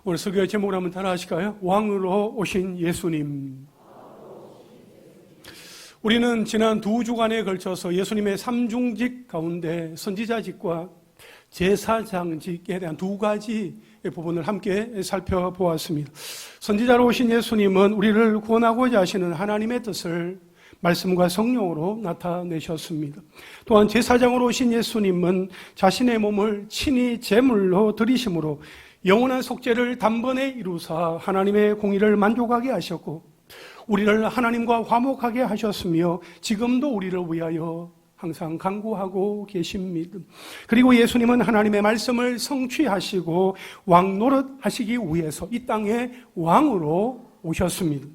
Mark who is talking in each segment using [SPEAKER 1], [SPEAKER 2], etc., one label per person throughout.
[SPEAKER 1] 오늘 설교의 제목을 한번 따라 하실까요? 왕으로 오신 예수님. 우리는 지난 2주간에 걸쳐서 예수님의 삼중직 가운데 선지자직과 제사장직에 대한 두 가지 부분을 함께 살펴보았습니다. 선지자로 오신 예수님은 우리를 구원하고자 하시는 하나님의 뜻을 말씀과 성령으로 나타내셨습니다. 또한 제사장으로 오신 예수님은 자신의 몸을 친히 제물로 드리심으로 영원한 속죄를 단번에 이루사 하나님의 공의를 만족하게 하셨고 우리를 하나님과 화목하게 하셨으며 지금도 우리를 위하여 항상 간구하고 계십니다. 그리고 예수님은 하나님의 말씀을 성취하시고 왕 노릇하시기 위해서 이 땅에 왕으로 오셨습니다.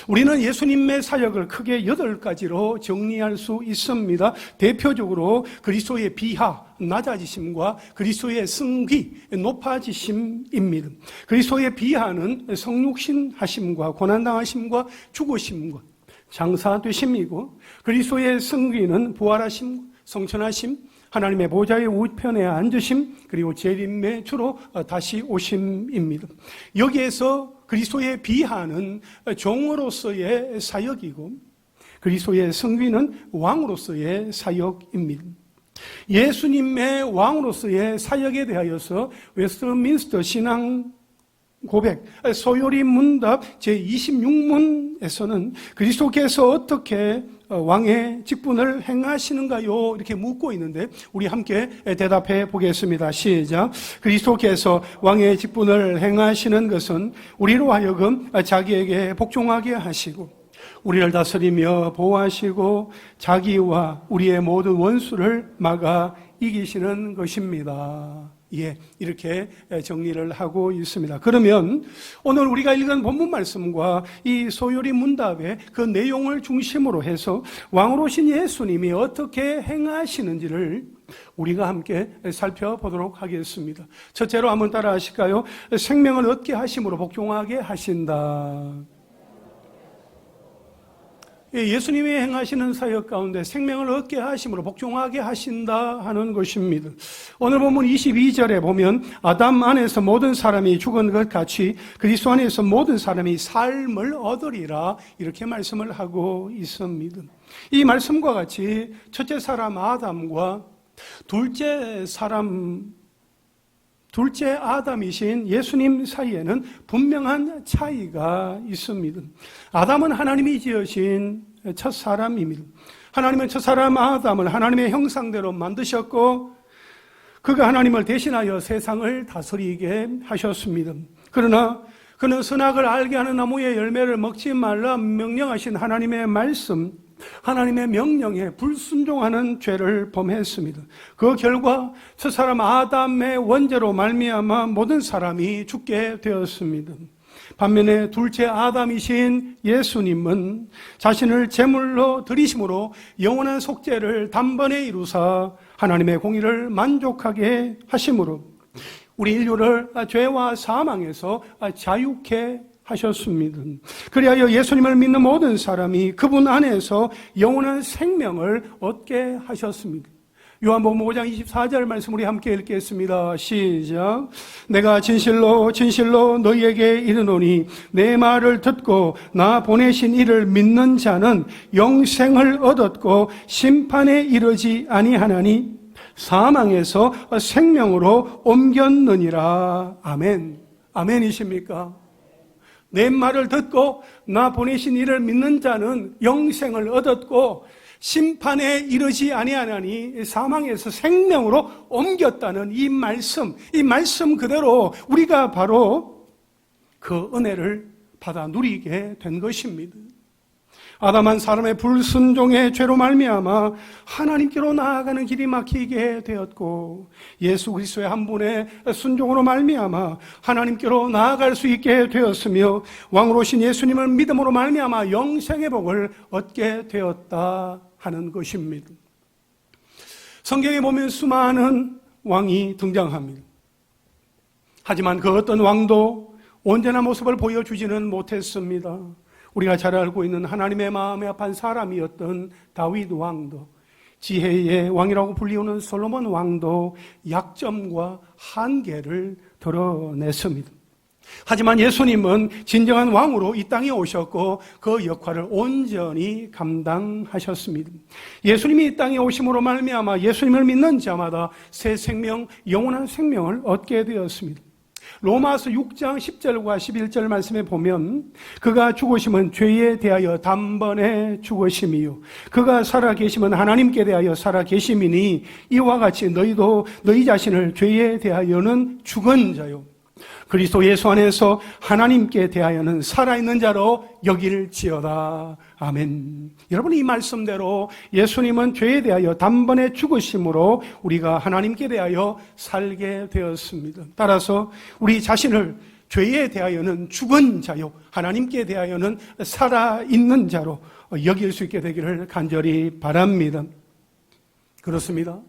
[SPEAKER 1] 우리는 예수님의 사역을 크게 8가지로 정리할 수 있습니다. 대표적으로 그리스도의 비하, 낮아지심과 그리스도의 승귀, 높아지심입니다. 그리스도의 비하는 성육신 하심과 고난당하심과 죽으심과 장사되심이고, 그리스도의 승귀는 부활하심, 성천하심, 하나님의 보좌의 우편에 앉으심, 그리고 재림의 주로 다시 오심입니다. 여기에서 그리스도의 비하는 종으로서의 사역이고 그리스도의 승귀는 왕으로서의 사역입니다. 예수님의 왕으로서의 사역에 대하여서 웨스트민스터 신앙 고백, 소요리 문답 제26문에서는 그리스도께서 어떻게 왕의 직분을 행하시는가요? 이렇게 묻고 있는데 우리 함께 대답해 보겠습니다. 시작. 그리스도께서 왕의 직분을 행하시는 것은 우리로 하여금 자기에게 복종하게 하시고 우리를 다스리며 보호하시고 자기와 우리의 모든 원수를 막아 이기시는 것입니다. 예, 이렇게 정리를 하고 있습니다. 그러면 오늘 우리가 읽은 본문 말씀과 이 소요리 문답의 그 내용을 중심으로 해서 왕으로 오신 예수님이 어떻게 행하시는지를 우리가 함께 살펴보도록 하겠습니다. 첫째로 한번 따라 하실까요? 생명을 얻게 하심으로 복종하게 하신다. 예수님이 행하시는 사역 가운데 생명을 얻게 하심으로 복종하게 하신다 하는 것입니다. 오늘 본문 22절에 보면 아담 안에서 모든 사람이 죽은 것 같이 그리스도 안에서 모든 사람이 삶을 얻으리라 이렇게 말씀을 하고 있습니다. 이 말씀과 같이 첫째 사람 아담과 둘째 아담이신 예수님 사이에는 분명한 차이가 있습니다. 아담은 하나님이 지으신 첫 사람입니다. 하나님은 첫 사람 아담을 하나님의 형상대로 만드셨고 그가 하나님을 대신하여 세상을 다스리게 하셨습니다. 그러나 그는 선악을 알게 하는 나무의 열매를 먹지 말라 명령하신 하나님의 말씀, 하나님의 명령에 불순종하는 죄를 범했습니다. 그 결과 첫 사람 아담의 원죄로 말미암아 모든 사람이 죽게 되었습니다. 반면에 둘째 아담이신 예수님은 자신을 제물로 드리심으로 영원한 속죄를 단번에 이루사 하나님의 공의를 만족하게 하심으로 우리 인류를 죄와 사망에서 자유케 하셨습니다. 그리하여 예수님을 믿는 모든 사람이 그분 안에서 영원한 생명을 얻게 하셨습니다. 요한복음 5장 24절 말씀 우리 함께 읽겠습니다. 시작. 내가 진실로 진실로 너희에게 이르노니 내 말을 듣고 나 보내신 이를 믿는 자는 영생을 얻었고 심판에 이르지 아니하나니 사망에서 생명으로 옮겼느니라. 아멘. 아멘이십니까? 내 말을 듣고 나 보내신 이를 믿는 자는 영생을 얻었고 심판에 이르지 아니하나니 사망에서 생명으로 옮겼다는 이 말씀 그대로 우리가 바로 그 은혜를 받아 누리게 된 것입니다. 아담한 사람의 불순종의 죄로 말미암아 하나님께로 나아가는 길이 막히게 되었고 예수 그리스도의 한 분의 순종으로 말미암아 하나님께로 나아갈 수 있게 되었으며 왕으로 오신 예수님을 믿음으로 말미암아 영생의 복을 얻게 되었다 하는 것입니다. 성경에 보면 수많은 왕이 등장합니다. 하지만 그 어떤 왕도 온전한 모습을 보여주지는 못했습니다. 우리가 잘 알고 있는 하나님의 마음에 합한 사람이었던 다윗 왕도, 지혜의 왕이라고 불리우는 솔로몬 왕도 약점과 한계를 드러냈습니다. 하지만 예수님은 진정한 왕으로 이 땅에 오셨고 그 역할을 온전히 감당하셨습니다. 예수님이 이 땅에 오심으로 말미암아 예수님을 믿는 자마다 새 생명, 영원한 생명을 얻게 되었습니다. 로마서 6장 10절과 11절 말씀에 보면 그가 죽으심은 죄에 대하여 단번에 죽으심이요 그가 살아계심은 하나님께 대하여 살아계심이니 이와 같이 너희도 너희 자신을 죄에 대하여는 죽은 자요 그리스도 예수 안에서 하나님께 대하여는 살아있는 자로 여길지어다. 아멘. 여러분, 이 말씀대로 예수님은 죄에 대하여 단번에 죽으심으로 우리가 하나님께 대하여 살게 되었습니다. 따라서 우리 자신을 죄에 대하여는 죽은 자요 하나님께 대하여는 살아있는 자로 여길 수 있게 되기를 간절히 바랍니다. 그렇습니다.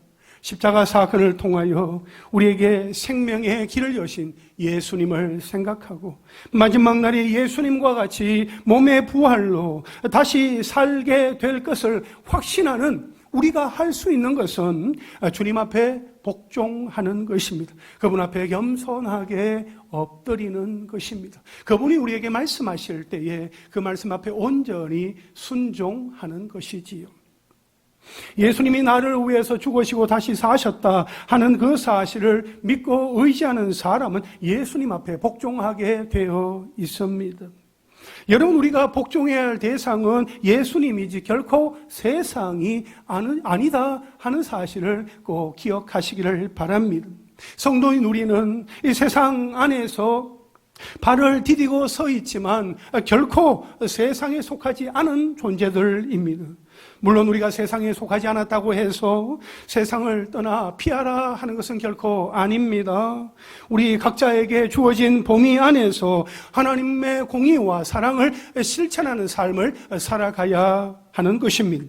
[SPEAKER 1] 십자가 사건을 통하여 우리에게 생명의 길을 여신 예수님을 생각하고 마지막 날에 예수님과 같이 몸의 부활로 다시 살게 될 것을 확신하는 우리가 할 수 있는 것은 주님 앞에 복종하는 것입니다. 그분 앞에 겸손하게 엎드리는 것입니다. 그분이 우리에게 말씀하실 때에 그 말씀 앞에 온전히 순종하는 것이지요. 예수님이 나를 위해서 죽으시고 다시 사셨다 하는 그 사실을 믿고 의지하는 사람은 예수님 앞에 복종하게 되어 있습니다. 여러분, 우리가 복종해야 할 대상은 예수님이지 결코 세상이 아니다 하는 사실을 꼭 기억하시기를 바랍니다. 성도인 우리는 이 세상 안에서 발을 디디고 서 있지만 결코 세상에 속하지 않은 존재들입니다. 물론 우리가 세상에 속하지 않았다고 해서 세상을 떠나 피하라 하는 것은 결코 아닙니다. 우리 각자에게 주어진 범위 안에서 하나님의 공의와 사랑을 실천하는 삶을 살아가야 하는 것입니다.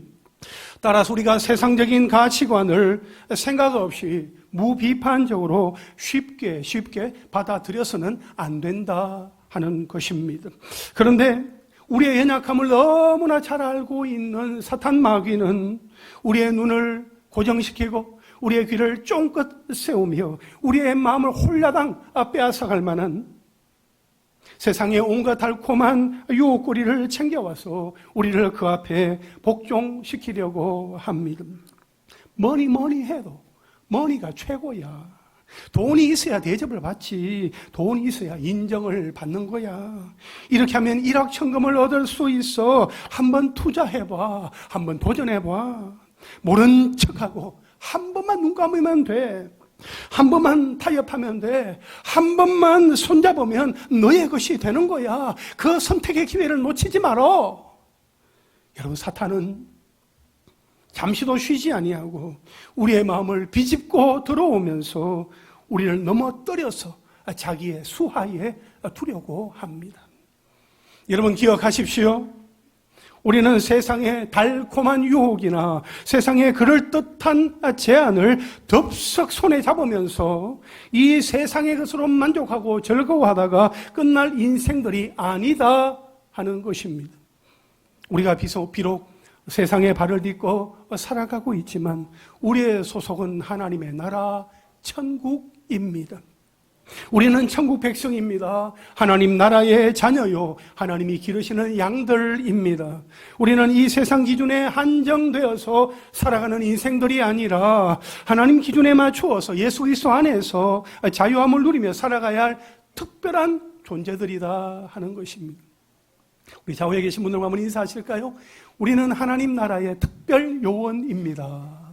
[SPEAKER 1] 따라서 우리가 세상적인 가치관을 생각 없이 무비판적으로 쉽게 받아들여서는 안 된다 하는 것입니다. 그런데 우리의 연약함을 너무나 잘 알고 있는 사탄 마귀는 우리의 눈을 고정시키고 우리의 귀를 쫑긋 세우며 우리의 마음을 홀라당 빼앗아갈 만한 세상의 온갖 달콤한 유혹거리를 챙겨와서 우리를 그 앞에 복종시키려고 합니다. 뭐니 해도 머니가 최고야. 돈이 있어야 대접을 받지. 돈이 있어야 인정을 받는 거야. 이렇게 하면 일확천금을 얻을 수 있어. 한번 투자해봐. 한번 도전해봐. 모른 척하고 한 번만 눈 감으면 돼. 한 번만 타협하면 돼. 한 번만 손잡으면 너의 것이 되는 거야. 그 선택의 기회를 놓치지 말어. 여러분, 사탄은 잠시도 쉬지 아니하고 우리의 마음을 비집고 들어오면서 우리를 넘어뜨려서 자기의 수하에 두려고 합니다. 여러분, 기억하십시오. 우리는 세상의 달콤한 유혹이나 세상의 그럴듯한 제안을 덥석 손에 잡으면서 이 세상의 것으로 만족하고 즐거워하다가 끝날 인생들이 아니다 하는 것입니다. 우리가 비록 세상에 발을 딛고 살아가고 있지만 우리의 소속은 하나님의 나라 천국입니다. 우리는 천국 백성입니다. 하나님 나라의 자녀요, 하나님이 기르시는 양들입니다. 우리는 이 세상 기준에 한정되어서 살아가는 인생들이 아니라 하나님 기준에 맞추어서 예수 그리스도 안에서 자유함을 누리며 살아가야 할 특별한 존재들이다 하는 것입니다. 우리 좌우에 계신 분들과 한번 인사하실까요? 우리는 하나님 나라의 특별 요원입니다.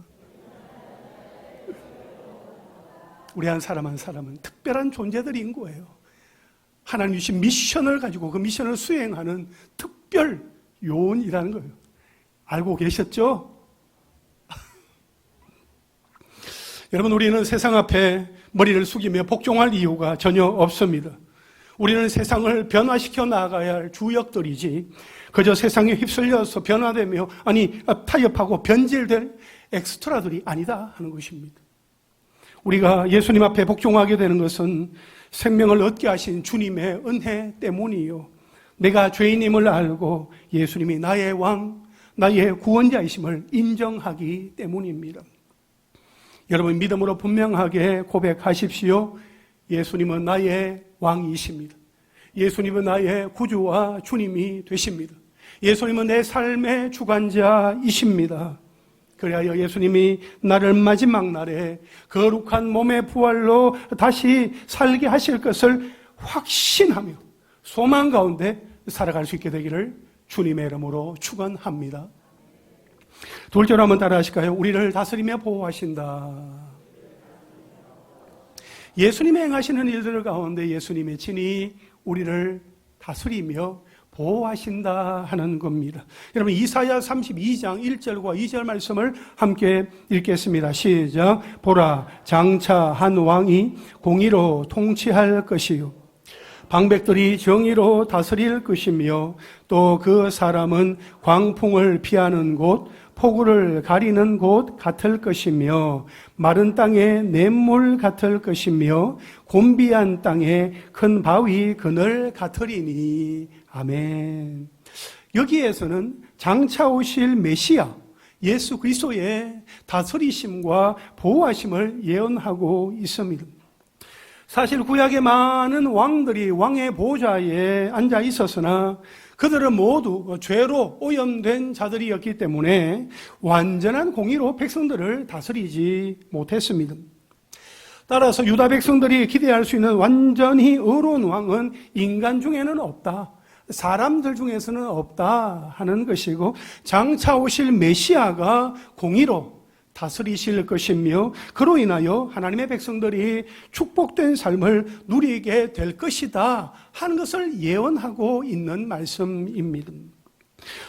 [SPEAKER 1] 우리 한 사람은 특별한 존재들인 거예요. 하나님 주신 미션을 가지고 그 미션을 수행하는 특별 요원이라는 거예요. 알고 계셨죠? 여러분, 우리는 세상 앞에 머리를 숙이며 복종할 이유가 전혀 없습니다. 우리는 세상을 변화시켜 나가야 할 주역들이지 그저 세상에 휩쓸려서 변화되며 타협하고 변질될 엑스트라들이 아니다 하는 것입니다. 우리가 예수님 앞에 복종하게 되는 것은 생명을 얻게 하신 주님의 은혜 때문이요, 내가 죄인임을 알고 예수님이 나의 왕, 나의 구원자이심을 인정하기 때문입니다. 여러분, 믿음으로 분명하게 고백하십시오. 예수님은 나의 왕이십니다. 예수님은 나의 구주와 주님이 되십니다. 예수님은 내 삶의 주관자이십니다. 그리하여 예수님이 나를 마지막 날에 거룩한 몸의 부활로 다시 살게 하실 것을 확신하며 소망 가운데 살아갈 수 있게 되기를 주님의 이름으로 축원합니다. 둘째로 한번 따라 하실까요? 우리를 다스리며 보호하신다. 예수님이 행하시는 일들 가운데 예수님의 친히 우리를 다스리며 보호하신다 하는 겁니다. 여러분, 이사야 32장 1절과 2절 말씀을 함께 읽겠습니다. 시작. 보라, 장차 한 왕이 공의로 통치할 것이요 방백들이 정의로 다스릴 것이며 또 그 사람은 광풍을 피하는 곳, 폭우를 가리는 곳 같을 것이며 마른 땅에 냇물 같을 것이며 곤비한 땅에 큰 바위 그늘 같으리니. 아멘. 여기에서는 장차 오실 메시아 예수 그리스도의 다스리심과 보호하심을 예언하고 있습니다. 사실 구약의 많은 왕들이 왕의 보좌에 앉아 있었으나 그들은 모두 죄로 오염된 자들이었기 때문에 완전한 공의로 백성들을 다스리지 못했습니다. 따라서 유다 백성들이 기대할 수 있는 완전히 의로운 왕은 인간 중에는 없다, 사람들 중에서는 없다 하는 것이고, 장차 오실 메시아가 공의로 다스리실 것이며 그로 인하여 하나님의 백성들이 축복된 삶을 누리게 될 것이다 하는 것을 예언하고 있는 말씀입니다.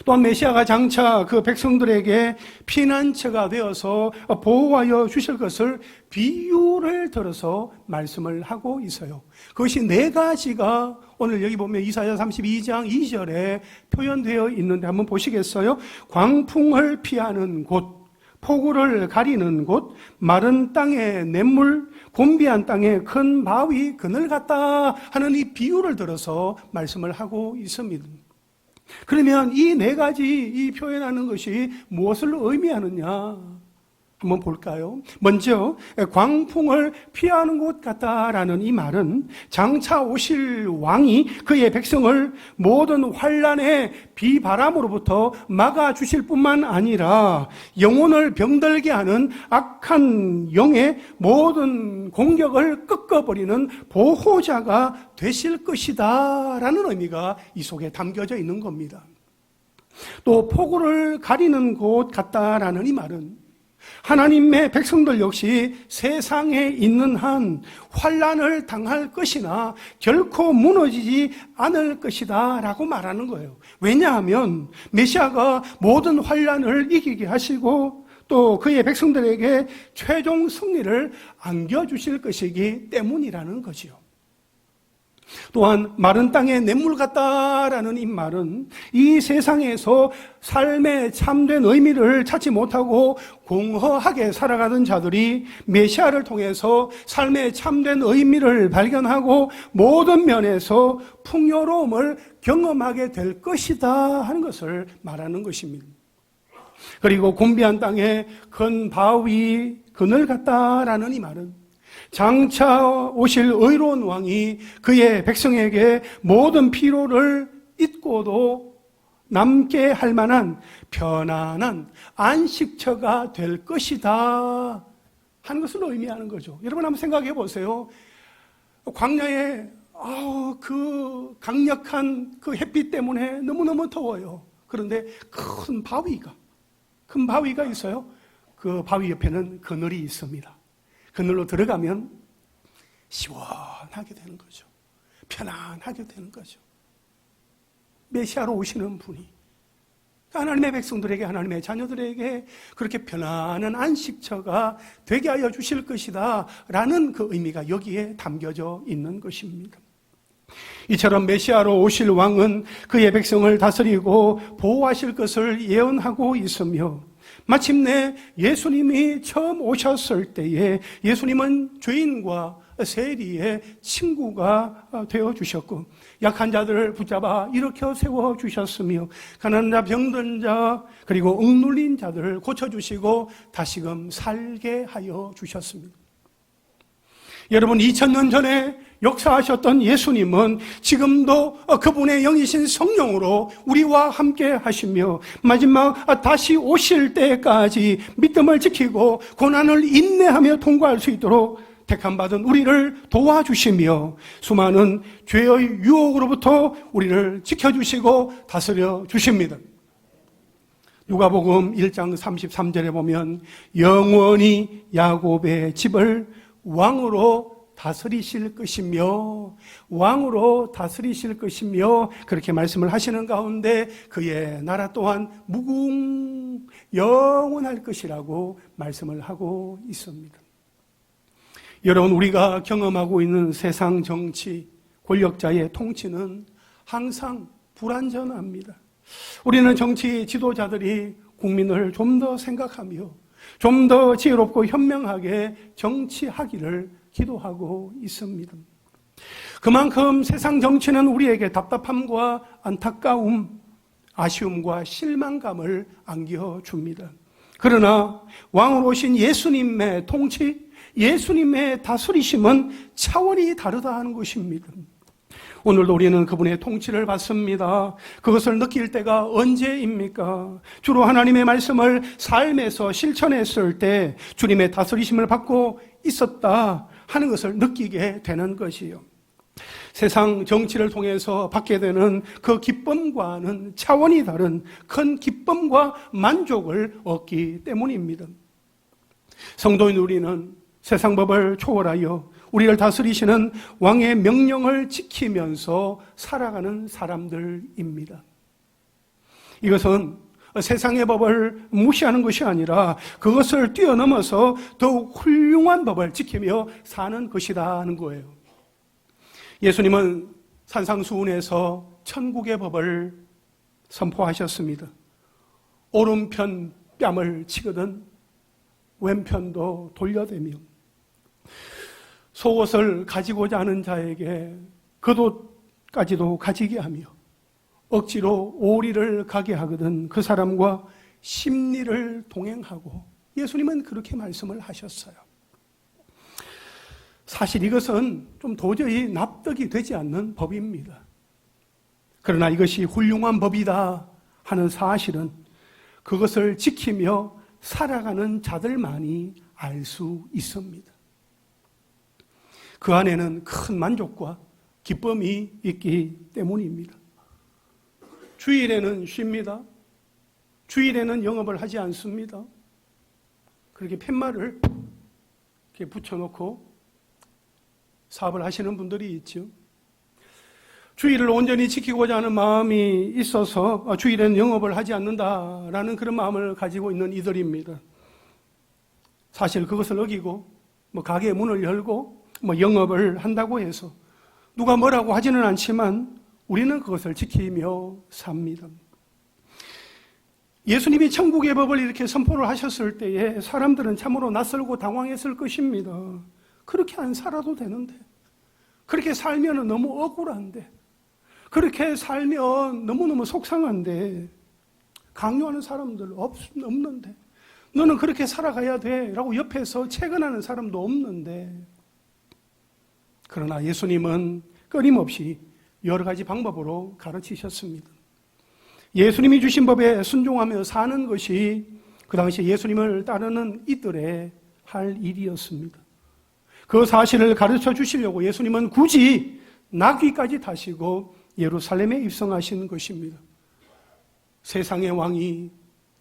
[SPEAKER 1] 또한 메시아가 장차 그 백성들에게 피난처가 되어서 보호하여 주실 것을 비유를 들어서 말씀을 하고 있어요. 그것이 네 가지가 오늘 여기 보면 이사야 32장 2절에 표현되어 있는데 한번 보시겠어요? 광풍을 피하는 곳, 폭우를 가리는 곳, 마른 땅에 냇물, 곤비한 땅에 큰 바위 그늘 같다 하는 이 비유를 들어서 말씀을 하고 있습니다. 그러면 이 네 가지 이 표현하는 것이 무엇을 의미하느냐 한번 볼까요? 먼저 광풍을 피하는 곳 같다라는 이 말은 장차 오실 왕이 그의 백성을 모든 환난의 비바람으로부터 막아주실 뿐만 아니라 영혼을 병들게 하는 악한 영의 모든 공격을 꺾어버리는 보호자가 되실 것이다 라는 의미가 이 속에 담겨져 있는 겁니다. 또 폭우를 가리는 곳 같다라는 이 말은 하나님의 백성들 역시 세상에 있는 한 환난을 당할 것이나 결코 무너지지 않을 것이다 라고 말하는 거예요. 왜냐하면 메시아가 모든 환난을 이기게 하시고 또 그의 백성들에게 최종 승리를 안겨주실 것이기 때문이라는 거지요. 또한 마른 땅에 냇물 같다라는 이 말은 이 세상에서 삶의 참된 의미를 찾지 못하고 공허하게 살아가는 자들이 메시아를 통해서 삶의 참된 의미를 발견하고 모든 면에서 풍요로움을 경험하게 될 것이다 하는 것을 말하는 것입니다. 그리고 곤비한 땅에 큰 바위 그늘 같다라는 이 말은 장차 오실 의로운 왕이 그의 백성에게 모든 피로를 잊고도 남게 할 만한 편안한 안식처가 될 것이다 하는 것을 의미하는 거죠. 여러분 한번 생각해 보세요. 광야에 그 강력한 그 햇빛 때문에 너무너무 더워요. 그런데 큰 바위가 있어요. 그 바위 옆에는 그늘이 있습니다. 그늘로 들어가면 시원하게 되는 거죠. 편안하게 되는 거죠. 메시아로 오시는 분이 하나님의 백성들에게, 하나님의 자녀들에게 그렇게 편안한 안식처가 되게 하여 주실 것이다 라는 그 의미가 여기에 담겨져 있는 것입니다. 이처럼 메시아로 오실 왕은 그의 백성을 다스리고 보호하실 것을 예언하고 있으며 마침내 예수님이 처음 오셨을 때에 예수님은 죄인과 세리의 친구가 되어주셨고 약한 자들을 붙잡아 일으켜 세워주셨으며 가난한 자, 병든 자, 그리고 억눌린 자들을 고쳐주시고 다시금 살게 하여 주셨습니다. 여러분, 2000년 전에 역사하셨던 예수님은 지금도 그분의 영이신 성령으로 우리와 함께 하시며 마지막 다시 오실 때까지 믿음을 지키고 고난을 인내하며 통과할 수 있도록 택함받은 우리를 도와주시며 수많은 죄의 유혹으로부터 우리를 지켜주시고 다스려 주십니다. 누가복음 1장 33절에 보면 영원히 야곱의 집을 왕으로 다스리실 것이며 왕으로 다스리실 것이며 그렇게 말씀을 하시는 가운데 그의 나라 또한 무궁 영원할 것이라고 말씀을 하고 있습니다. 여러분, 우리가 경험하고 있는 세상 정치, 권력자의 통치는 항상 불완전합니다. 우리는 정치 지도자들이 국민을 좀 더 생각하며 좀 더 지혜롭고 현명하게 정치하기를 기도하고 있습니다. 그만큼 세상 정치는 우리에게 답답함과 안타까움, 아쉬움과 실망감을 안겨줍니다. 그러나 왕으로 오신 예수님의 통치, 예수님의 다스리심은 차원이 다르다 하는 것입니다. 오늘도 우리는 그분의 통치를 받습니다. 그것을 느낄 때가 언제입니까? 주로 하나님의 말씀을 삶에서 실천했을 때 주님의 다스리심을 받고 있었다 하는 것을 느끼게 되는 것이요. 세상 정치를 통해서 받게 되는 그 기쁨과는 차원이 다른 큰 기쁨과 만족을 얻기 때문입니다. 성도인 우리는 세상 법을 초월하여 우리를 다스리시는 왕의 명령을 지키면서 살아가는 사람들입니다. 이것은 세상의 법을 무시하는 것이 아니라 그것을 뛰어넘어서 더욱 훌륭한 법을 지키며 사는 것이다 하는 거예요. 예수님은 산상수훈에서 천국의 법을 선포하셨습니다. 오른편 뺨을 치거든 왼편도 돌려대며 속옷을 가지고자 하는 자에게 겉옷까지도 가지게 하며 억지로 오리를 가게 하거든 그 사람과 심리를 동행하고, 예수님은 그렇게 말씀을 하셨어요. 사실 이것은 좀 도저히 납득이 되지 않는 법입니다. 그러나 이것이 훌륭한 법이다 하는 사실은 그것을 지키며 살아가는 자들만이 알 수 있습니다. 그 안에는 큰 만족과 기쁨이 있기 때문입니다. 주일에는 쉽니다. 주일에는 영업을 하지 않습니다. 그렇게 팻말을 이렇게 붙여놓고 사업을 하시는 분들이 있죠. 주일을 온전히 지키고자 하는 마음이 있어서 주일에는 영업을 하지 않는다라는 그런 마음을 가지고 있는 이들입니다. 사실 그것을 어기고 가게 문을 열고 영업을 한다고 해서 누가 뭐라고 하지는 않지만 우리는 그것을 지키며 삽니다. 예수님이 천국의 법을 이렇게 선포를 하셨을 때에 사람들은 참으로 낯설고 당황했을 것입니다. 그렇게 안 살아도 되는데, 그렇게 살면 너무 억울한데, 그렇게 살면 너무너무 속상한데, 강요하는 사람들 없는데, 너는 그렇게 살아가야 돼 라고 옆에서 채근하는 사람도 없는데, 그러나 예수님은 끊임없이 여러 가지 방법으로 가르치셨습니다. 예수님이 주신 법에 순종하며 사는 것이 그 당시 예수님을 따르는 이들의 할 일이었습니다. 그 사실을 가르쳐 주시려고 예수님은 굳이 나귀까지 타시고 예루살렘에 입성하신 것입니다. 세상의 왕이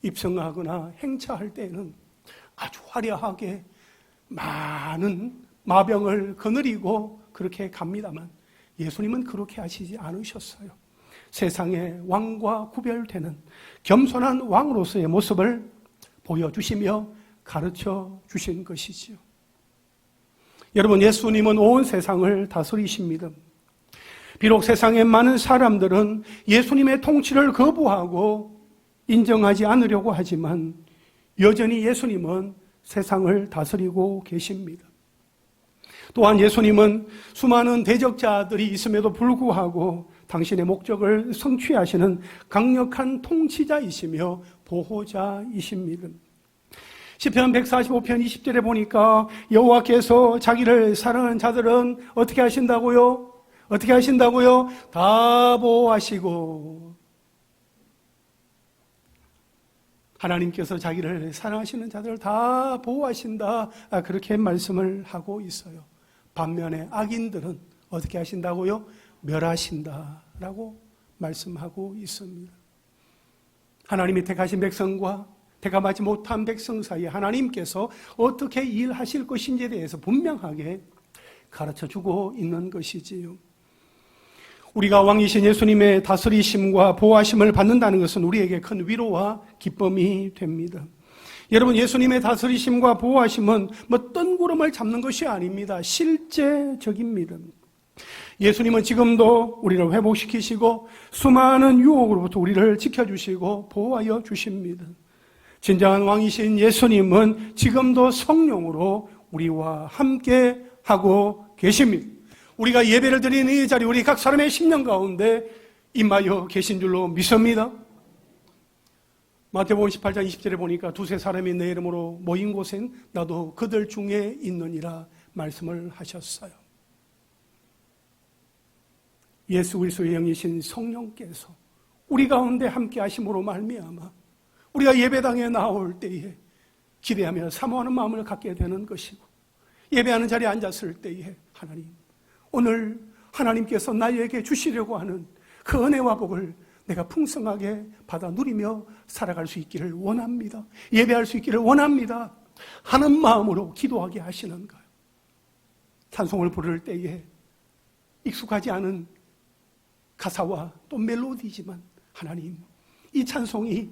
[SPEAKER 1] 입성하거나 행차할 때에는 아주 화려하게 많은 마병을 거느리고 그렇게 갑니다만 예수님은 그렇게 하시지 않으셨어요. 세상의 왕과 구별되는 겸손한 왕으로서의 모습을 보여주시며 가르쳐 주신 것이지요. 여러분, 예수님은 온 세상을 다스리십니다. 비록 세상의 많은 사람들은 예수님의 통치를 거부하고 인정하지 않으려고 하지만 여전히 예수님은 세상을 다스리고 계십니다. 또한 예수님은 수많은 대적자들이 있음에도 불구하고 당신의 목적을 성취하시는 강력한 통치자이시며 보호자이십니다. 시편 145편 20절에 보니까 여호와께서 자기를 사랑하는 자들은 어떻게 하신다고요? 어떻게 하신다고요? 다 보호하시고. 하나님께서 자기를 사랑하시는 자들을 다 보호하신다. 그렇게 말씀을 하고 있어요. 반면에 악인들은 어떻게 하신다고요? 멸하신다라고 말씀하고 있습니다. 하나님이 택하신 백성과 택함하지 못한 백성 사이에 하나님께서 어떻게 일하실 것인지에 대해서 분명하게 가르쳐주고 있는 것이지요. 우리가 왕이신 예수님의 다스리심과 보호하심을 받는다는 것은 우리에게 큰 위로와 기쁨이 됩니다. 여러분, 예수님의 다스리심과 보호하심은 뜬구름을 잡는 것이 아닙니다. 실제적입니다. 예수님은 지금도 우리를 회복시키시고 수많은 유혹으로부터 우리를 지켜주시고 보호하여 주십니다. 진정한 왕이신 예수님은 지금도 성령으로 우리와 함께 하고 계십니다. 우리가 예배를 드리는 이 자리, 우리 각 사람의 심령 가운데 임하여 계신 줄로 믿습니다. 마태복음 18장 20절에 보니까 두세 사람이 내 이름으로 모인 곳엔 나도 그들 중에 있느니라 말씀을 하셨어요. 예수 그리스도의 영이신 성령께서 우리 가운데 함께 하심으로 말미암아 우리가 예배당에 나올 때에 기대하며 사모하는 마음을 갖게 되는 것이고, 예배하는 자리에 앉았을 때에 하나님, 오늘 하나님께서 나에게 주시려고 하는 그 은혜와 복을 내가 풍성하게 받아 누리며 살아갈 수 있기를 원합니다. 예배할 수 있기를 원합니다. 하는 마음으로 기도하게 하시는 거예요. 찬송을 부를 때에 익숙하지 않은 가사와 또 멜로디지만 하나님, 이 찬송이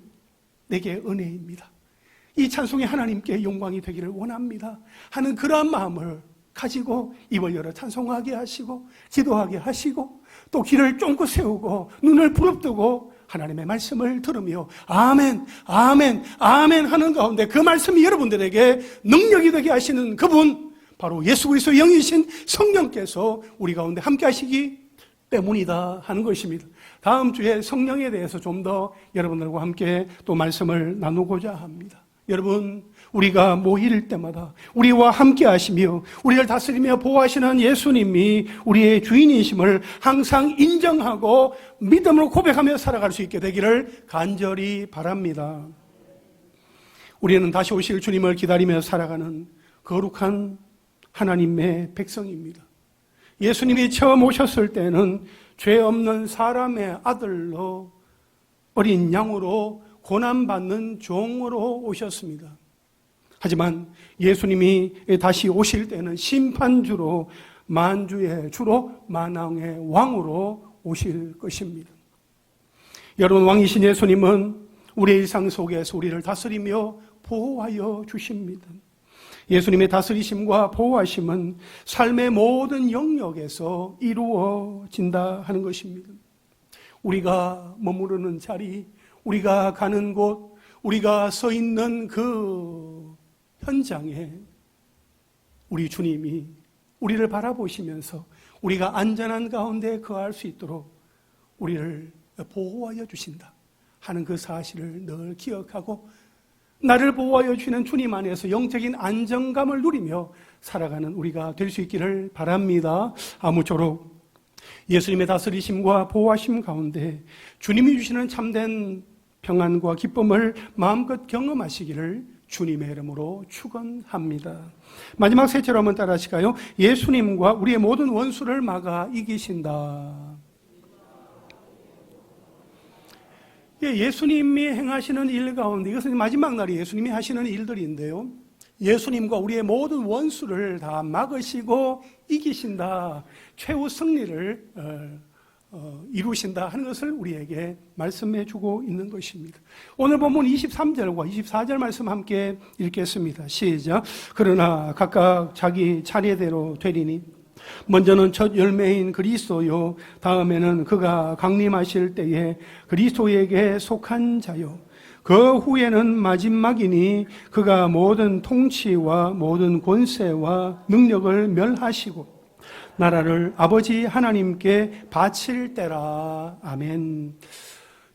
[SPEAKER 1] 내게 은혜입니다. 이 찬송이 하나님께 영광이 되기를 원합니다 하는 그러한 마음을 가지고 입을 열어 찬송하게 하시고 기도하게 하시고 또 귀를 쫑긋 세우고 눈을 부릅뜨고 하나님의 말씀을 들으며 아멘, 아멘, 아멘 하는 가운데 그 말씀이 여러분들에게 능력이 되게 하시는 그분, 바로 예수 그리스도의 영이신 성령께서 우리 가운데 함께 하시기 때문이다 하는 것입니다. 다음 주에 성령에 대해서 좀 더 여러분들과 함께 또 말씀을 나누고자 합니다. 여러분, 우리가 모일 때마다 우리와 함께 하시며 우리를 다스리며 보호하시는 예수님이 우리의 주인이심을 항상 인정하고 믿음으로 고백하며 살아갈 수 있게 되기를 간절히 바랍니다. 우리는 다시 오실 주님을 기다리며 살아가는 거룩한 하나님의 백성입니다. 예수님이 처음 오셨을 때는 죄 없는 사람의 아들로 어린 양으로 고난받는 종으로 오셨습니다. 하지만 예수님이 다시 오실 때는 심판주로, 만주의 주로, 만왕의 왕으로 오실 것입니다. 여러분, 왕이신 예수님은 우리의 일상 속에서 우리를 다스리며 보호하여 주십니다. 예수님의 다스리심과 보호하심은 삶의 모든 영역에서 이루어진다 하는 것입니다. 우리가 머무르는 자리, 우리가 가는 곳, 우리가 서 있는 그 현장에 우리 주님이 우리를 바라보시면서 우리가 안전한 가운데 거할 수 있도록 우리를 보호하여 주신다 하는 그 사실을 늘 기억하고 나를 보호하여 주시는 주님 안에서 영적인 안정감을 누리며 살아가는 우리가 될 수 있기를 바랍니다. 아무쪼록 예수님의 다스리심과 보호하심 가운데 주님이 주시는 참된 평안과 기쁨을 마음껏 경험하시기를 주님의 이름으로 축원합니다. 마지막 셋째로 한번 따라 하실까요? 예수님과 우리의 모든 원수를 막아 이기신다. 예수님이 행하시는 일 가운데, 이것은 마지막 날이 예수님이 하시는 일들인데요, 예수님과 우리의 모든 원수를 다 막으시고 이기신다, 최후 승리를 이루신다 하는 것을 우리에게 말씀해 주고 있는 것입니다. 오늘 본문 23절과 24절 말씀 함께 읽겠습니다. 시작. 그러나 각각 자기 차례대로 되리니 먼저는 첫 열매인 그리스도요, 다음에는 그가 강림하실 때에 그리스도에게 속한 자요, 그 후에는 마지막이니 그가 모든 통치와 모든 권세와 능력을 멸하시고 나라를 아버지 하나님께 바칠 때라. 아멘.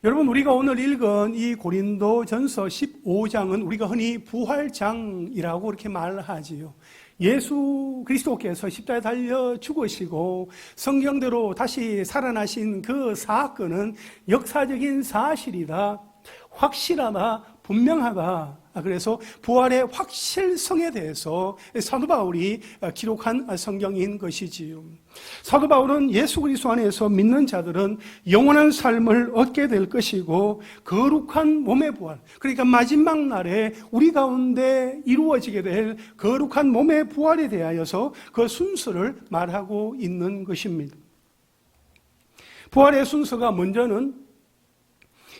[SPEAKER 1] 여러분, 우리가 오늘 읽은 이 고린도전서 15장은 우리가 흔히 부활장이라고 그렇게 말하지요. 예수 그리스도께서 십자가에 달려 죽으시고 성경대로 다시 살아나신 그 사건은 역사적인 사실이다, 확실하다, 분명하다. 그래서 부활의 확실성에 대해서 사도 바울이 기록한 성경인 것이지요. 사도 바울은 예수 그리스도 안에서 믿는 자들은 영원한 삶을 얻게 될 것이고 거룩한 몸의 부활, 그러니까 마지막 날에 우리 가운데 이루어지게 될 거룩한 몸의 부활에 대하여서 그 순서를 말하고 있는 것입니다. 부활의 순서가 먼저는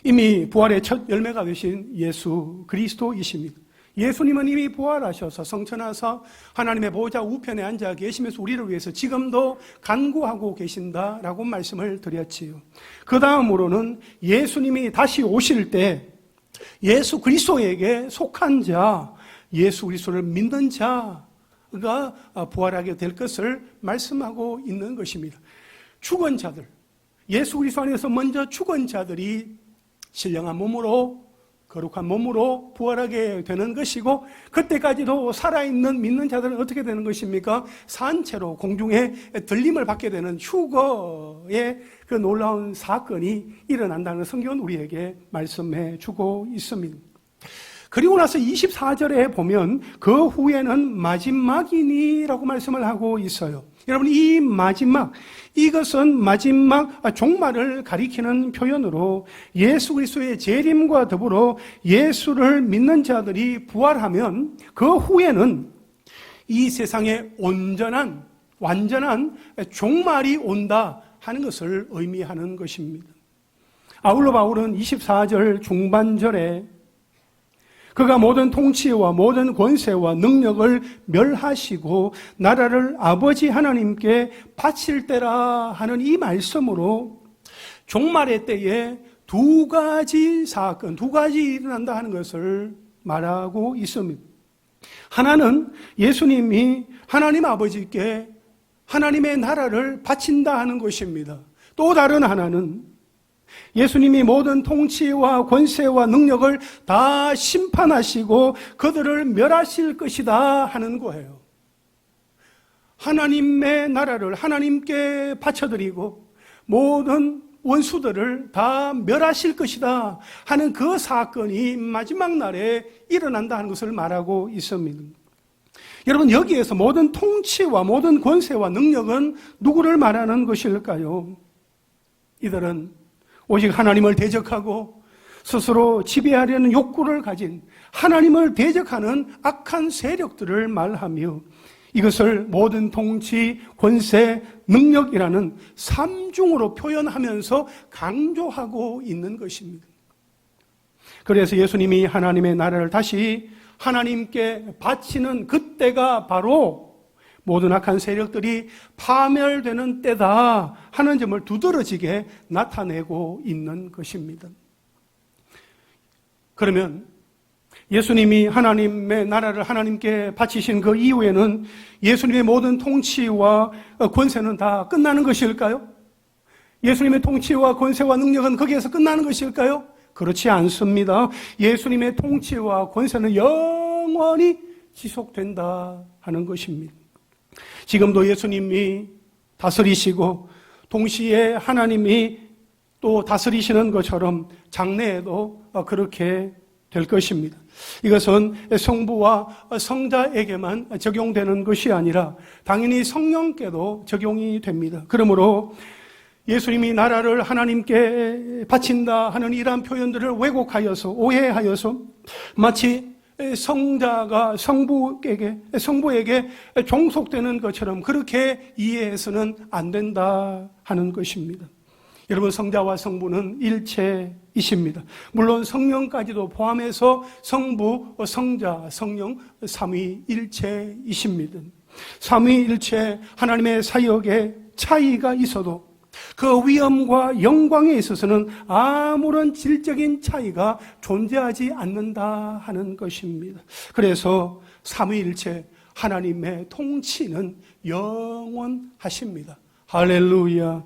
[SPEAKER 1] 이미 부활의 첫 열매가 되신 예수 그리스도이십니다. 예수님은 이미 부활하셔서 성천하사 하나님의 보좌 우편에 앉아 계시면서 우리를 위해서 지금도 간구하고 계신다라고 말씀을 드렸지요. 그 다음으로는 예수님이 다시 오실 때 예수 그리스도에게 속한 자, 예수 그리스도를 믿는 자가 부활하게 될 것을 말씀하고 있는 것입니다. 죽은 자들, 예수 그리스도 안에서 먼저 죽은 자들이 신령한 몸으로, 거룩한 몸으로 부활하게 되는 것이고, 그때까지도 살아있는 믿는 자들은 어떻게 되는 것입니까? 산채로 공중에 들림을 받게 되는 휴거의 그 놀라운 사건이 일어난다는 성경은 우리에게 말씀해 주고 있습니다. 그리고 나서 24절에 보면 그 후에는 마지막이니라고 말씀을 하고 있어요. 여러분, 이 마지막, 이것은 마지막 종말을 가리키는 표현으로 예수 그리스도의 재림과 더불어 예수를 믿는 자들이 부활하면 그 후에는 이 세상에 완전한 종말이 온다 하는 것을 의미하는 것입니다. 아울러 바울은 24절 중반절에 그가 모든 통치와 모든 권세와 능력을 멸하시고 나라를 아버지 하나님께 바칠 때라 하는 이 말씀으로 종말의 때에 두 가지 사건, 두 가지 일어난다 하는 것을 말하고 있습니다. 하나는 예수님이 하나님 아버지께 하나님의 나라를 바친다 하는 것입니다. 또 다른 하나는 예수님이 모든 통치와 권세와 능력을 다 심판하시고 그들을 멸하실 것이다 하는 거예요. 하나님의 나라를 하나님께 바쳐드리고 모든 원수들을 다 멸하실 것이다 하는 그 사건이 마지막 날에 일어난다 하는 것을 말하고 있습니다. 여러분, 여기에서 모든 통치와 모든 권세와 능력은 누구를 말하는 것일까요? 이들은 오직 하나님을 대적하고 스스로 지배하려는 욕구를 가진 하나님을 대적하는 악한 세력들을 말하며 이것을 모든 통치, 권세, 능력이라는 삼중으로 표현하면서 강조하고 있는 것입니다. 그래서 예수님이 하나님의 나라를 다시 하나님께 바치는 그때가 바로 모든 악한 세력들이 파멸되는 때다 하는 점을 두드러지게 나타내고 있는 것입니다. 그러면 예수님이 하나님의 나라를 하나님께 바치신 그 이후에는 예수님의 모든 통치와 권세는 다 끝나는 것일까요? 예수님의 통치와 권세와 능력은 거기에서 끝나는 것일까요? 그렇지 않습니다. 예수님의 통치와 권세는 영원히 지속된다 하는 것입니다. 지금도 예수님이 다스리시고 동시에 하나님이 또 다스리시는 것처럼 장래에도 그렇게 될 것입니다. 이것은 성부와 성자에게만 적용되는 것이 아니라 당연히 성령께도 적용이 됩니다. 그러므로 예수님이 나라를 하나님께 바친다 하는 이러한 표현들을 왜곡하여서 오해하여서 마치 성자가 성부에게 종속되는 것처럼 그렇게 이해해서는 안 된다 하는 것입니다. 여러분, 성자와 성부는 일체이십니다. 물론 성령까지도 포함해서 성부, 성자, 성령 삼위일체이십니다. 삼위일체 하나님의 사역에 차이가 있어도 그 위엄과 영광에 있어서는 아무런 질적인 차이가 존재하지 않는다 하는 것입니다. 그래서 삼위일체 하나님의 통치는 영원하십니다. 할렐루야.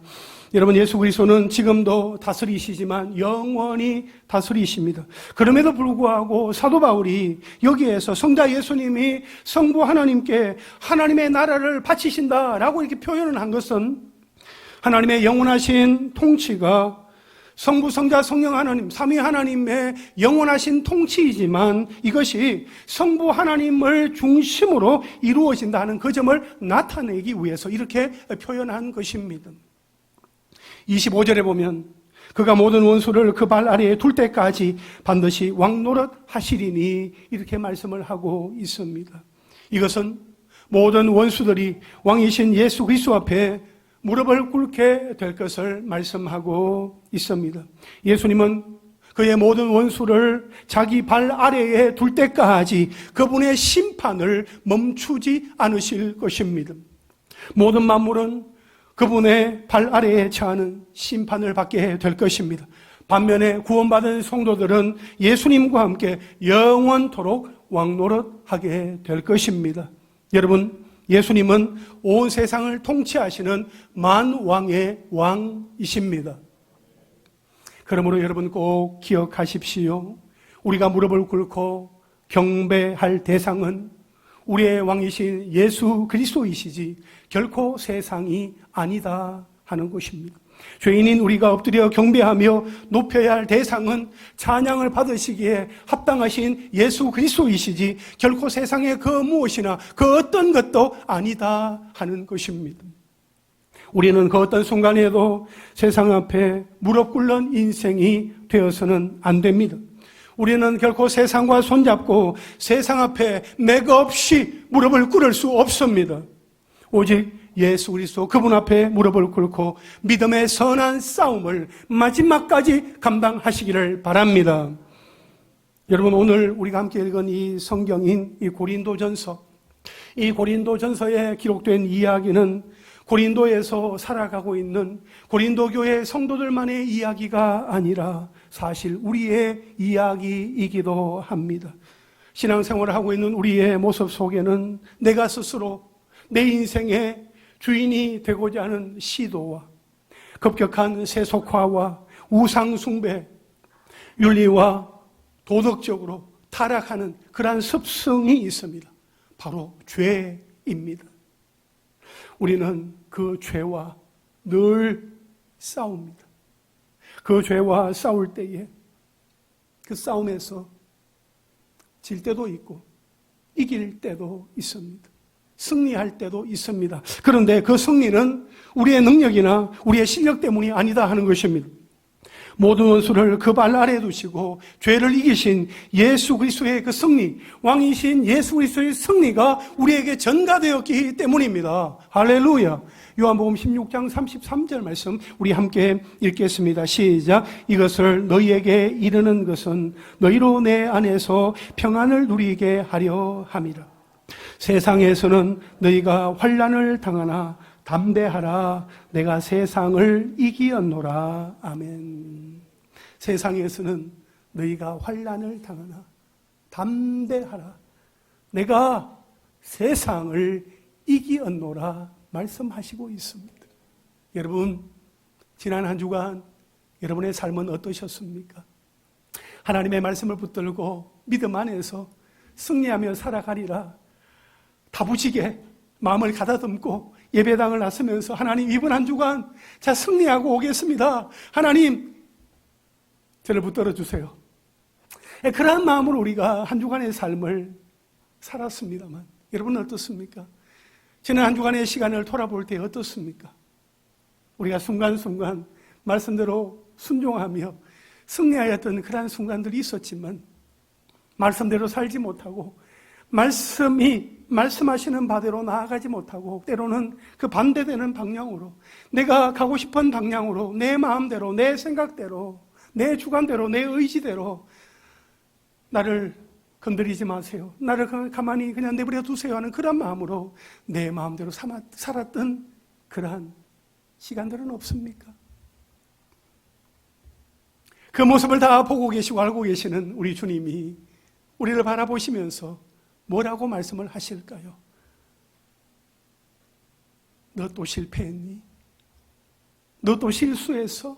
[SPEAKER 1] 여러분, 예수 그리스도는 지금도 다스리시지만 영원히 다스리십니다. 그럼에도 불구하고 사도 바울이 여기에서 성자 예수님이 성부 하나님께 하나님의 나라를 바치신다라고 이렇게 표현을 한 것은 하나님의 영원하신 통치가 성부, 성자, 성령 하나님, 삼위 하나님의 영원하신 통치이지만 이것이 성부 하나님을 중심으로 이루어진다는 그 점을 나타내기 위해서 이렇게 표현한 것입니다. 25절에 보면 그가 모든 원수를 그 발 아래에 둘 때까지 반드시 왕노릇 하시리니 이렇게 말씀을 하고 있습니다. 이것은 모든 원수들이 왕이신 예수 그리스도 앞에 무릎을 꿇게 될 것을 말씀하고 있습니다. 예수님은 그의 모든 원수를 자기 발 아래에 둘 때까지 그분의 심판을 멈추지 않으실 것입니다. 모든 만물은 그분의 발 아래에 처하는 심판을 받게 될 것입니다. 반면에 구원받은 성도들은 예수님과 함께 영원토록 왕노릇하게 될 것입니다. 여러분, 예수님은 온 세상을 통치하시는 만왕의 왕이십니다. 그러므로 여러분 꼭 기억하십시오. 우리가 무릎을 꿇고 경배할 대상은 우리의 왕이신 예수 그리스도이시지 결코 세상이 아니다 하는 것입니다. 죄인인 우리가 엎드려 경배하며 높여야 할 대상은 찬양을 받으시기에 합당하신 예수 그리스도이시지 결코 세상의 그 무엇이나 그 어떤 것도 아니다 하는 것입니다. 우리는 그 어떤 순간에도 세상 앞에 무릎 꿇는 인생이 되어서는 안 됩니다. 우리는 결코 세상과 손잡고 세상 앞에 맥없이 무릎을 꿇을 수 없습니다. 오직 예수 그리스도 그분 앞에 무릎을 꿇고 믿음의 선한 싸움을 마지막까지 감당하시기를 바랍니다. 여러분, 오늘 우리가 함께 읽은 이 성경인 이 고린도전서, 이 고린도전서에 기록된 이야기는 고린도에서 살아가고 있는 고린도 교회 성도들만의 이야기가 아니라 사실 우리의 이야기이기도 합니다. 신앙생활을 하고 있는 우리의 모습 속에는 내가 스스로 내 인생의 주인이 되고자 하는 시도와 급격한 세속화와 우상숭배, 윤리와 도덕적으로 타락하는 그러한 습성이 있습니다. 바로 죄입니다. 우리는 그 죄와 늘 싸웁니다. 그 죄와 싸울 때에 그 싸움에서 질 때도 있고 이길 때도 있습니다. 승리할 때도 있습니다. 그런데 그 승리는 우리의 능력이나 우리의 실력 때문이 아니다 하는 것입니다. 모든 원수를 그 발 아래에 두시고 죄를 이기신 예수 그리스도의 그 승리, 왕이신 예수 그리스도의 승리가 우리에게 전가되었기 때문입니다. 할렐루야. 요한복음 16장 33절 말씀 우리 함께 읽겠습니다. 시작. 이것을 너희에게 이르는 것은 너희로 내 안에서 평안을 누리게 하려 함이라. 세상에서는 너희가 환난을 당하나 담대하라. 내가 세상을 이기었노라. 아멘. 세상에서는 너희가 환난을 당하나 담대하라. 내가 세상을 이기었노라 말씀하시고 있습니다. 여러분, 지난 한 주간 여러분의 삶은 어떠셨습니까? 하나님의 말씀을 붙들고 믿음 안에서 승리하며 살아가리라 다부지게 마음을 가다듬고 예배당을 나서면서 하나님, 이번 한 주간 자 승리하고 오겠습니다. 하나님, 저를 붙들어 주세요. 그러한 마음으로 우리가 한 주간의 삶을 살았습니다만 여러분은 어떻습니까? 지난 한 주간의 시간을 돌아볼 때 어떻습니까? 우리가 순간순간 말씀대로 순종하며 승리하였던 그러한 순간들이 있었지만 말씀대로 살지 못하고 말씀하시는 바대로 나아가지 못하고 때로는 그 반대되는 방향으로 내가 가고 싶은 방향으로 내 마음대로 내 생각대로 내 주관대로 내 의지대로 나를 건드리지 마세요. 나를 가만히 그냥 내버려 두세요 하는 그런 마음으로 내 마음대로 살았던 그러한 시간들은 없습니까? 그 모습을 다 보고 계시고 알고 계시는 우리 주님이 우리를 바라보시면서 뭐라고 말씀을 하실까요? 너 또 실패했니? 너 또 실수했어?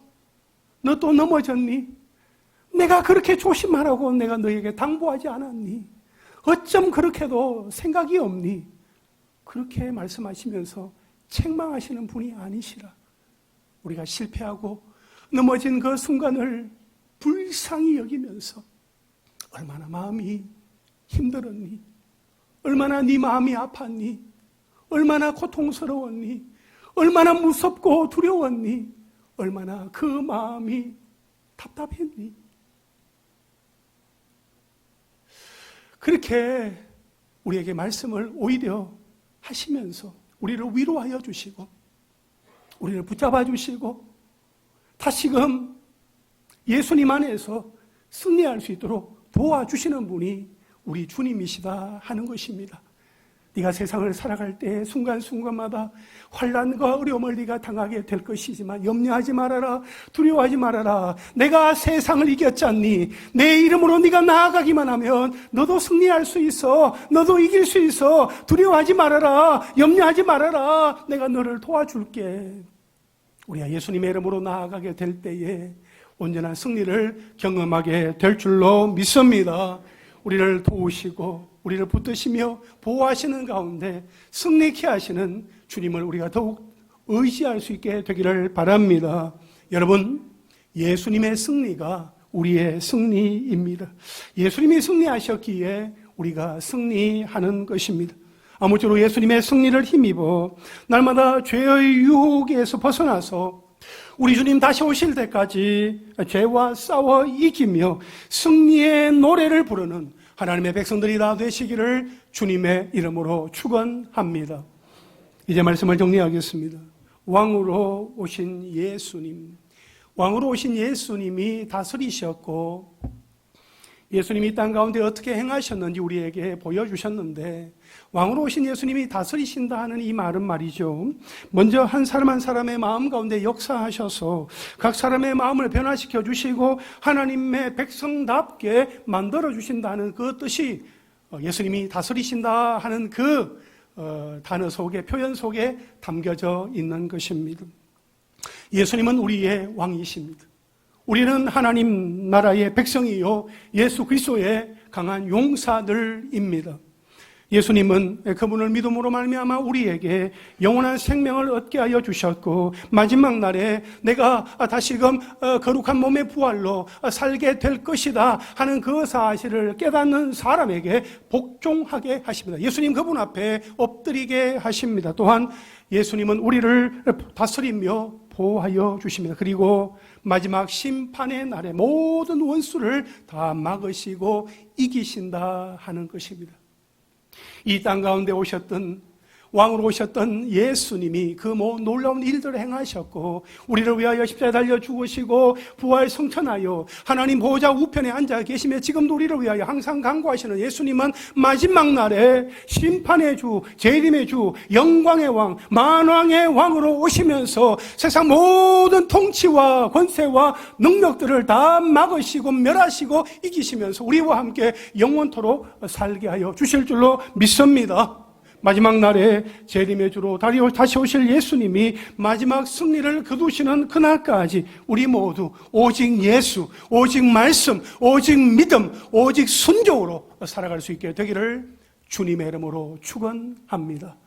[SPEAKER 1] 너 또 넘어졌니? 내가 그렇게 조심하라고 내가 너에게 당부하지 않았니? 어쩜 그렇게도 생각이 없니? 그렇게 말씀하시면서 책망하시는 분이 아니시라. 우리가 실패하고 넘어진 그 순간을 불쌍히 여기면서 얼마나 마음이 힘들었니? 얼마나 네 마음이 아팠니? 얼마나 고통스러웠니? 얼마나 무섭고 두려웠니? 얼마나 그 마음이 답답했니? 그렇게 우리에게 말씀을 오히려 하시면서 우리를 위로하여 주시고 우리를 붙잡아 주시고 다시금 예수님 안에서 승리할 수 있도록 도와주시는 분이 우리 주님이시다 하는 것입니다. 네가 세상을 살아갈 때 순간순간마다 환난과 어려움을 네가 당하게 될 것이지만 염려하지 말아라. 두려워하지 말아라. 내가 세상을 이겼잖니. 내 이름으로 네가 나아가기만 하면 너도 승리할 수 있어. 너도 이길 수 있어. 두려워하지 말아라. 염려하지 말아라. 내가 너를 도와줄게. 우리가 예수님의 이름으로 나아가게 될 때에 온전한 승리를 경험하게 될 줄로 믿습니다. 우리를 도우시고 우리를 붙드시며 보호하시는 가운데 승리케 하시는 주님을 우리가 더욱 의지할 수 있게 되기를 바랍니다. 여러분, 예수님의 승리가 우리의 승리입니다. 예수님이 승리하셨기에 우리가 승리하는 것입니다. 아무쪼록 예수님의 승리를 힘입어 날마다 죄의 유혹에서 벗어나서 우리 주님 다시 오실 때까지 죄와 싸워 이기며 승리의 노래를 부르는 하나님의 백성들이 다 되시기를 주님의 이름으로 축원합니다. 이제 말씀을 정리하겠습니다. 왕으로 오신 예수님, 왕으로 오신 예수님이 다스리셨고 예수님이 땅 가운데 어떻게 행하셨는지 우리에게 보여주셨는데 왕으로 오신 예수님이 다스리신다 하는 이 말은 말이죠. 먼저 한 사람 한 사람의 마음 가운데 역사하셔서 각 사람의 마음을 변화시켜 주시고 하나님의 백성답게 만들어 주신다는 그 뜻이 예수님이 다스리신다 하는 그 단어 속에, 표현 속에 담겨져 있는 것입니다. 예수님은 우리의 왕이십니다. 우리는 하나님 나라의 백성이요 예수 그리스도의 강한 용사들입니다. 예수님은 그분을 믿음으로 말미암아 우리에게 영원한 생명을 얻게 하여 주셨고 마지막 날에 내가 다시금 거룩한 몸의 부활로 살게 될 것이다 하는 그 사실을 깨닫는 사람에게 복종하게 하십니다. 예수님 그분 앞에 엎드리게 하십니다. 또한 예수님은 우리를 다스리며 보호하여 주십니다. 그리고 마지막 심판의 날에 모든 원수를 다 막으시고 이기신다 하는 것입니다. 이 땅 가운데 오셨던 왕으로 오셨던 예수님이 그 놀라운 일들을 행하셨고 우리를 위하여 십자가에 달려 죽으시고 부활 성천하여 하나님 보호자 우편에 앉아 계시며 지금도 우리를 위하여 항상 간구하시는 예수님은 마지막 날에 심판의 주, 재림의 주, 영광의 왕, 만왕의 왕으로 오시면서 세상 모든 통치와 권세와 능력들을 다 막으시고 멸하시고 이기시면서 우리와 함께 영원토록 살게 하여 주실 줄로 믿습니다. 마지막 날에 재림의 주로 다시 오실 예수님이 마지막 승리를 거두시는 그날까지 우리 모두 오직 예수, 오직 말씀, 오직 믿음, 오직 순종으로 살아갈 수 있게 되기를 주님의 이름으로 축원합니다.